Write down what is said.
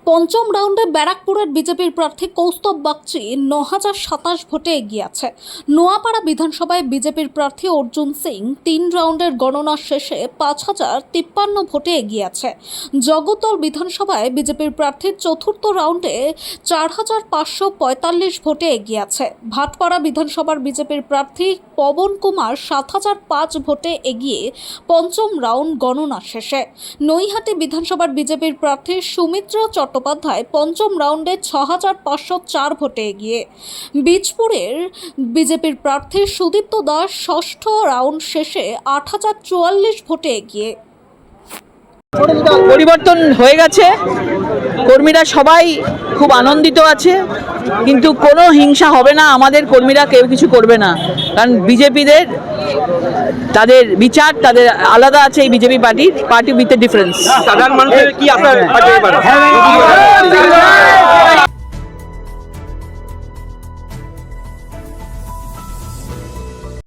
পঞ্চম রাউন্ডে ব্যারাকপুরের বিজেপির প্রার্থী কৌস্তব বাগচি ৯,০২৭ ভোটে এগিয়ে আছে। নোয়াপাড়া বিধানসভায় বিজেপির প্রার্থী অর্জুন সিং ৩ রাউন্ডের গণনা শেষে ৫,০৫৩ ভোটে এগিয়ে আছে। জগদ্দল বিধানসভায় বিজেপির প্রার্থীর চতুর্থ রাউন্ডে ৪,৫৪৫ ভোটে এগিয়ে আছে। ভাটপাড়া বিধানসভার বিজেপির প্রার্থী পবন কুমার ৭,০০৫ ভোটে এগিয়ে পঞ্চম রাউন্ড গণনা শেষে। নৈহাটি বিধানসভার বিজেপির প্রার্থী সুমিত্র চট্টোপাধ্যায় পঞ্চম রাউন্ডে ৬,৫০৪ ভোটে এগিয়ে। বীজপুরের বিজেপির প্রার্থী সুদীপ্ত দাস ষষ্ঠ রাউন্ড শেষে ৮,০৪৪ ভোটে এগিয়ে। পরিবর্তন হয়ে গেছে, কর্মীরা সবাই খুব আনন্দিত আছে, কিন্তু কোনো হিংসা হবে না। আমাদের কর্মীরা কেউ কিছু করবে না, কারণ বিজেপিদের তাদের বিচার তাদের আলাদা আছে। এই BJP party with a difference. সাধারণ মানুষের কি আপনার